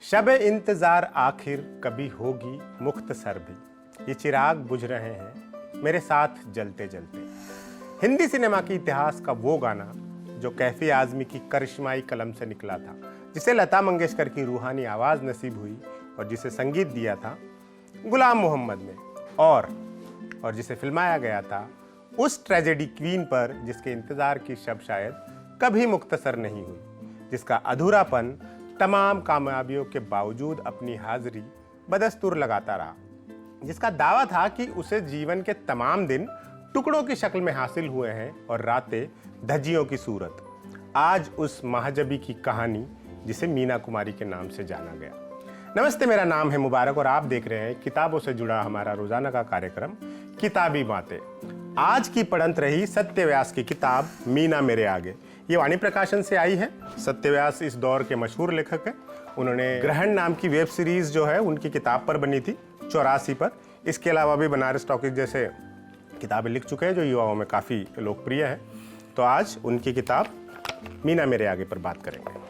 शब इंतजार आखिर कभी होगी मुख्तसर भी, ये चिराग बुझ रहे हैं मेरे साथ जलते जलते। हिंदी सिनेमा के इतिहास का वो गाना जो कैफी आजमी की करिश्माई कलम से निकला था, जिसे लता मंगेशकर की रूहानी आवाज़ नसीब हुई और जिसे संगीत दिया था गुलाम मोहम्मद ने, और जिसे फिल्माया गया था उस ट्रेजेडी क्वीन पर जिसके इंतज़ार की शब शायद कभी मुख्तसर नहीं हुई, जिसका अधूरापन तमाम कामयाबियों के बावजूद अपनी हाजिरी बदस्तूर लगाता रहा, जिसका दावा था कि उसे जीवन के तमाम दिन टुकड़ों की शक्ल में हासिल हुए हैं और रातें धज्जियों की सूरत। आज उस महाजबी की कहानी जिसे मीना कुमारी के नाम से जाना गया। नमस्ते, मेरा नाम है मुबारक और आप देख रहे हैं किताबों से जुड़ा हमारा रोजाना का कार्यक्रम किताबी बातें। आज की पढ़ंत रही सत्यव्यास की किताब मीना मेरे आगे। ये वाणी प्रकाशन से आई है। सत्यव्यास इस दौर के मशहूर लेखक हैं। उन्होंने ग्रहण नाम की वेब सीरीज जो है उनकी किताब पर बनी थी 84 पर। इसके अलावा भी बनारस टॉकीज जैसे किताबें लिख चुके हैं जो युवाओं में काफ़ी लोकप्रिय है। तो आज उनकी किताब मीना मेरे आगे पर बात करेंगे।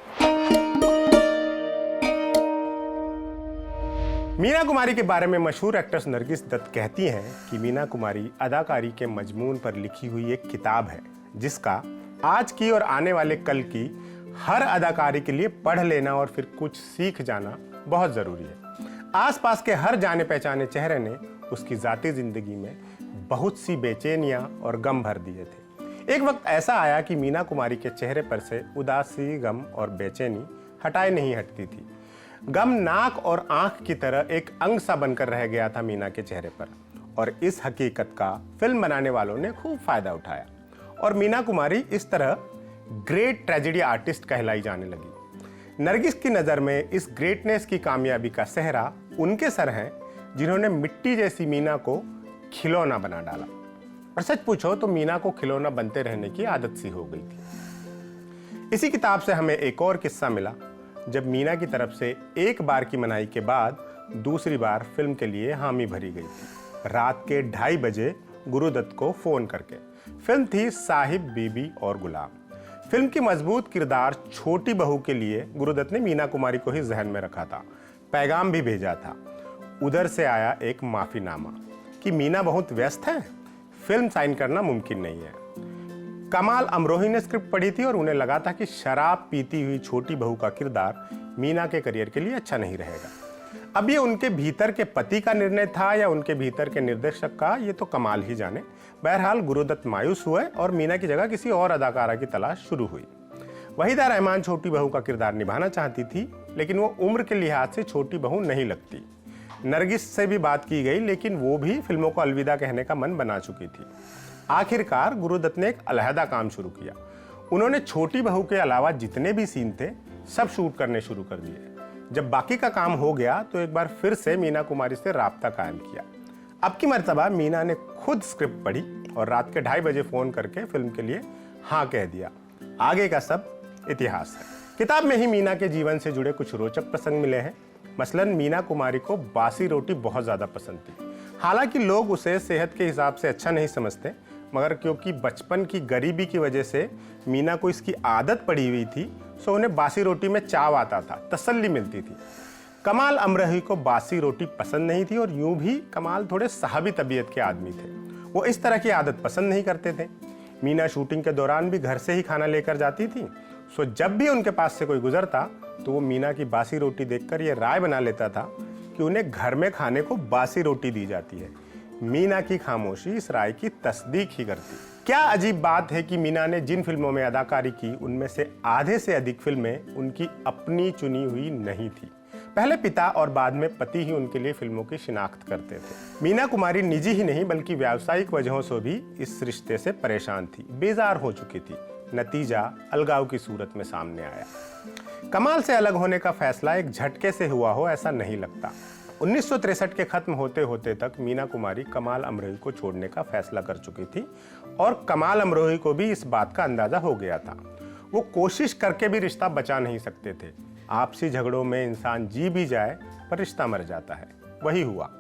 मीना कुमारी के बारे में मशहूर एक्ट्रेस नरगिस दत्त कहती हैं कि मीना कुमारी अदाकारी के मजमून पर लिखी हुई एक किताब है जिसका आज की और आने वाले कल की हर अदाकारी के लिए पढ़ लेना और फिर कुछ सीख जाना बहुत ज़रूरी है। आसपास के हर जाने पहचाने चेहरे ने उसकी ज़ाती ज़िंदगी में बहुत सी बेचैनियाँ और गम भर दिए थे। एक वक्त ऐसा आया कि मीना कुमारी के चेहरे पर से उदासी, गम और बेचैनी हटाए नहीं हटती थी। गम नाक और आंख की तरह एक अंग सा बनकर रह गया था मीना के चेहरे पर, और इस हकीकत का फिल्म बनाने वालों ने खूब फायदा उठाया और मीना कुमारी इस तरह ग्रेट ट्रेजेडी आर्टिस्ट कहलाई जाने लगी। नरगिस की नज़र में इस ग्रेटनेस की कामयाबी का सेहरा उनके सर हैं जिन्होंने मिट्टी जैसी मीना को खिलौना बना डाला। और सच पूछो तो मीना को खिलौना बनते रहने की आदत सी हो गई थी। इसी किताब से हमें एक और किस्सा मिला जब मीना की तरफ से एक बार की मनाही के बाद दूसरी बार फिल्म के लिए हामी भरी गई थी। रात के 2:30 बजे गुरुदत्त को फोन करके। फिल्म थी साहिब, बीबी और गुलाम। फिल्म की मजबूत किरदार छोटी बहू के लिए गुरुदत्त ने मीना कुमारी को ही जहन में रखा था। पैगाम भी भेजा था। उधर से आया एक माफीनामा कि मीना बहुत व्यस्त है, फिल्म साइन करना मुमकिन नहीं है। कमाल अमरोही ने स्क्रिप्ट पढ़ी थी और उन्हें लगा था कि शराब पीती हुई छोटी बहू का किरदार मीना के करियर के लिए अच्छा नहीं रहेगा। अब ये उनके भीतर के पति का निर्णय था या उनके भीतर के निर्देशक का, ये तो कमाल ही जाने। बहरहाल गुरुदत्त मायूस हुए और मीना की जगह किसी और अदाकारा की तलाश शुरू हुई। वहीदा रहमान छोटी बहू का किरदार निभाना चाहती थी, लेकिन वो उम्र के लिहाज से छोटी बहू नहीं लगती। नरगिस से भी बात की गई, लेकिन वो भी फिल्मों को अलविदा कहने का मन बना चुकी थी। आखिरकार गुरुदत्त ने एक अलहदा काम शुरू किया। उन्होंने छोटी बहू के अलावा जितने भी सीन थे सब शूट करने शुरू कर दिए। जब बाकी का काम हो गया तो एक बार फिर से मीना कुमारी से राब्ता कायम किया। अब की मर्तबा मीना ने खुद स्क्रिप्ट पढ़ी और रात के 2:30 बजे फोन करके फिल्म के लिए हाँ कह दिया। आगे का सब इतिहास है। किताब में ही मीना के जीवन से जुड़े कुछ रोचक प्रसंग मिले हैं। मसलन मीना कुमारी को बासी रोटी बहुत ज़्यादा पसंद थी। हालांकि लोग उसे सेहत के हिसाब से अच्छा नहीं समझते, मगर क्योंकि बचपन की गरीबी की वजह से मीना को इसकी आदत पड़ी हुई थी, सो उन्हें बासी रोटी में चाव आता था, तसल्ली मिलती थी। कमाल अमरोही को बासी रोटी पसंद नहीं थी और यूं भी कमाल थोड़े साहबी तबीयत के आदमी थे। वो इस तरह की आदत पसंद नहीं करते थे। मीना शूटिंग के दौरान भी घर से ही खाना लेकर जाती थी, सो जब भी उनके पास से कोई गुजरता तो वो मीना की बासी रोटी देखकर ये राय बना लेता था कि उन्हें घर में खाने को बासी रोटी दी जाती है। मीना की खामोशी इस राय की तस्दीक ही करती। क्या अजीब बात है कि मीना ने जिन फिल्मों में अदाकारी की उनमें से आधे से अधिक फिल्में उनकी अपनी चुनी हुई नहीं थी। पहले पिता और बाद में पति ही उनके लिए फिल्मों की शिनाख्त करते थे। मीना कुमारी निजी ही नहीं बल्कि व्यावसायिक वजहों से भी इस रिश्ते से परेशान थी, बेजार हो चुकी थी। नतीजा अलगाव की सूरत में सामने आया। कमाल से अलग होने का फैसला एक झटके से हुआ हो ऐसा नहीं लगता। 1963 के खत्म होते होते तक मीना कुमारी कमाल अमरोही को छोड़ने का फैसला कर चुकी थी और कमाल अमरोही को भी इस बात का अंदाजा हो गया था। वो कोशिश करके भी रिश्ता बचा नहीं सकते थे। आपसी झगड़ों में इंसान जी भी जाए पर रिश्ता मर जाता है। वही हुआ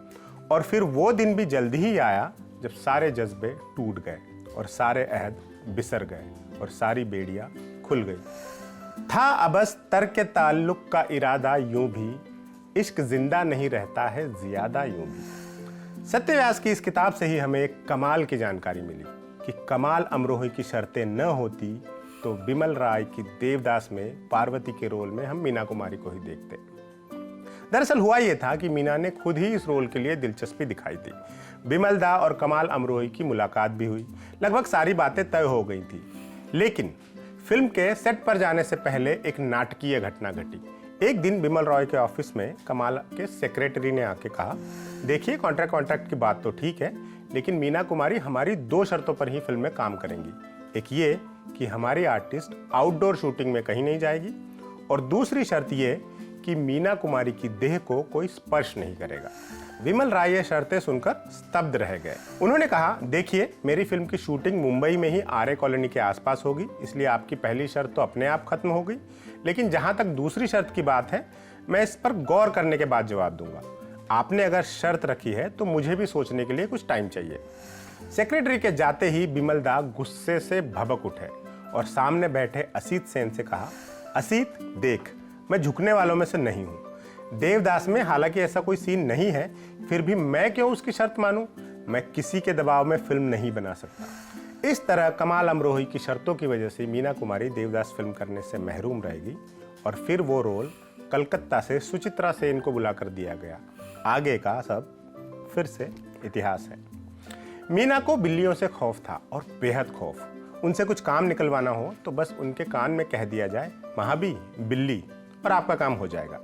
और फिर वो दिन भी जल्दी ही आया जब सारे जज्बे टूट गए और सारे अहद बिसर गए और सारी बेड़ियां खुल गई। था अबस तर्क ताल्लुक का इरादा यूं भी, इश्क जिंदा नहीं रहता है ज्यादा यूं भी। सत्यव्यास की इस किताब से ही हमें एक कमाल की जानकारी मिली कि कमाल अमरोही की शर्तें न होती तो बिमल राय की देवदास में पार्वती के रोल में हम मीना कुमारी को ही देखते। दरअसल हुआ यह था कि मीना ने खुद ही इस रोल के लिए दिलचस्पी दिखाई थी। बिमल दा और कमाल अमरोही की मुलाकात भी हुई, लगभग सारी बातें तय हो गई थी। लेकिन फिल्म के सेट पर जाने से पहले एक नाटकीय घटना घटी। एक दिन बिमल रॉय के ऑफिस में कमाल के सेक्रेटरी ने आके कहा, देखिए कॉन्ट्रैक्ट की बात तो ठीक है, लेकिन मीना कुमारी हमारी 2 शर्तों पर ही फिल्म में काम करेंगी। एक ये कि हमारी आर्टिस्ट आउटडोर शूटिंग में कहीं नहीं जाएगी, और दूसरी शर्त ये कि मीना कुमारी की देह को कोई स्पर्श नहीं करेगा। विमल राय ये शर्तें सुनकर स्तब्ध रह गए। उन्होंने कहा, देखिए मेरी फिल्म की शूटिंग मुंबई में ही आर्य कॉलोनी के आसपास होगी, इसलिए आपकी पहली शर्त तो अपने आप खत्म हो गई। लेकिन जहां तक दूसरी शर्त की बात है, मैं इस पर गौर करने के बाद जवाब दूंगा। आपने अगर शर्त रखी है तो मुझे भी सोचने के लिए कुछ टाइम चाहिए। सेक्रेटरी के जाते ही बिमल दा गुस्से से भभक उठे और सामने बैठे असीत सेन से कहा, असीत देख, मैं झुकने वालों में से नहीं हूं। देवदास में हालांकि ऐसा कोई सीन नहीं है, फिर भी मैं क्यों उसकी शर्त मानूं? मैं किसी के दबाव में फिल्म नहीं बना सकता। इस तरह कमाल अमरोही की शर्तों की वजह से मीना कुमारी देवदास फिल्म करने से महरूम रहेगी, और फिर वो रोल कलकत्ता से सुचित्रा सेन को बुलाकर दिया गया। आगे का सब फिर से इतिहास है। मीना को बिल्लियों से खौफ था, और बेहद खौफ। उनसे कुछ काम निकलवाना हो तो बस उनके कान में कह दिया जाए, महाबी बिल्ली, और आपका काम हो जाएगा।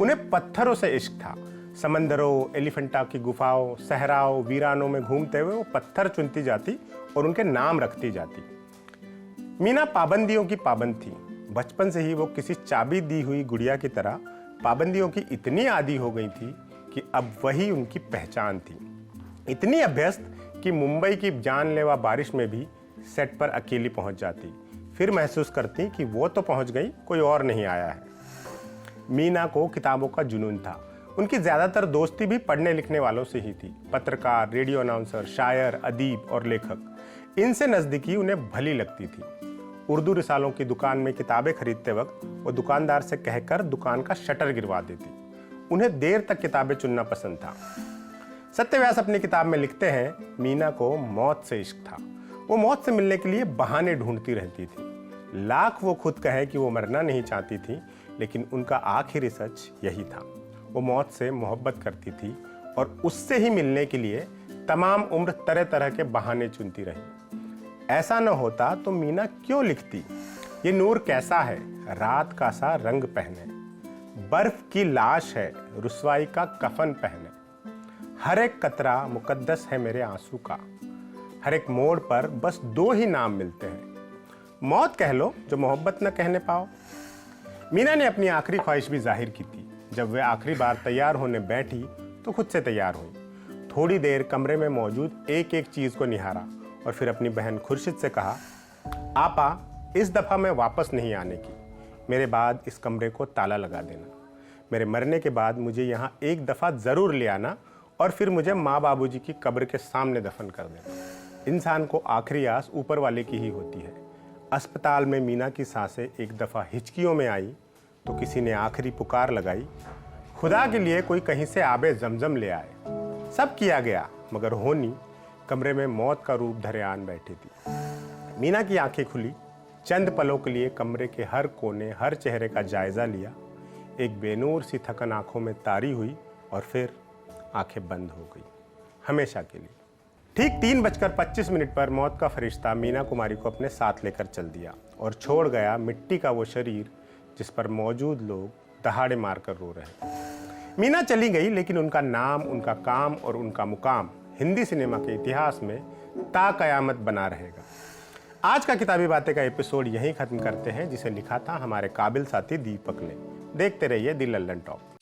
उन्हें पत्थरों से इश्क था। समंदरों, एलिफेंटा की गुफाओं, सहराओं, वीरानों में घूमते हुए वो पत्थर चुनती जाती और उनके नाम रखती जाती। मीना पाबंदियों की पाबंद थी। बचपन से ही वो किसी चाबी दी हुई गुड़िया की तरह पाबंदियों की इतनी आदी हो गई थी कि अब वही उनकी पहचान थी। इतनी अभ्यस्त कि मुंबई की जानलेवा बारिश में भी सेट पर अकेली पहुंच जाती, फिर महसूस करती कि वो तो पहुंच गई, कोई और नहीं आया है। मीना को किताबों का जुनून था। उनकी ज्यादातर दोस्ती भी पढ़ने लिखने वालों से ही थी। पत्रकार, रेडियो अनाउंसर, शायर, अदीब और लेखक, इनसे नजदीकी उन्हें भली लगती थी। उर्दू रिसालों की दुकान में किताबें खरीदते वक्त वो दुकानदार से कहकर दुकान का शटर गिरवा देती। उन्हें देर तक किताबें चुनना पसंद था। सत्यव्यास अपनी किताब में लिखते हैं, मीना को मौत से इश्क था। वो मौत से मिलने के लिए बहाने ढूंढती रहती थी। लाख वो खुद कहे कि वो मरना नहीं चाहती थी, लेकिन उनका आखिरी सच यही था। वो मौत से मोहब्बत करती थी और उससे ही मिलने के लिए तमाम उम्र तरह तरह के बहाने चुनती रही। ऐसा न होता तो मीना क्यों लिखती, ये नूर कैसा है, रात का सा रंग पहने, बर्फ की लाश है, रुसवाई का कफन पहने, हर एक कतरा मुकद्दस है मेरे आंसू का, हर एक मोड़ पर बस 2 ही नाम मिलते हैं, मौत कह लो जो मोहब्बत न कहने पाओ। मीना ने अपनी आखिरी ख्वाहिश भी जाहिर की थी। जब वह आखिरी बार तैयार होने बैठी तो खुद से तैयार हुई। थोड़ी देर कमरे में मौजूद एक एक चीज को निहारा और फिर अपनी बहन खुर्शीद से कहा, आपा इस दफा मैं वापस नहीं आने की, मेरे बाद इस कमरे को ताला लगा देना। मेरे मरने के बाद मुझे यहाँ एक दफा जरूर ले आना और फिर मुझे माँ बाबूजी की कब्र के सामने दफन कर देना। इंसान को आखिरी आस ऊपर वाले की ही होती है। अस्पताल में मीना की सांसें एक दफा हिचकियों में आई तो किसी ने आखिरी पुकार लगाई, खुदा के लिए कोई कहीं से आबे जमजम ले आए। सब किया गया, मगर होनी कमरे में मौत का रूप धरे आन बैठी थी। मीना की आंखें खुली। चंद पलों के लिए कमरे के हर कोने, हर चेहरे का जायजा लिया। एक बेनूर सी थकन आंखों में तारी हुई और फिर आंखें बंद हो गई, हमेशा के लिए। ठीक 3:25 पर मौत का फरिश्ता मीना कुमारी को अपने साथ लेकर चल दिया और छोड़ गया मिट्टी का वो शरीर जिस पर मौजूद लोग दहाड़े मारकर रो रहे। मीना चली गई, लेकिन उनका नाम, उनका काम और उनका मुकाम हिंदी सिनेमा के इतिहास में ता कयामत बना रहेगा। आज का किताबी बातें का एपिसोड यहीं खत्म करते हैं, जिसे लिखा था हमारे काबिल साथी दीपक ने। देखते रहिए दी लल्लन टॉक।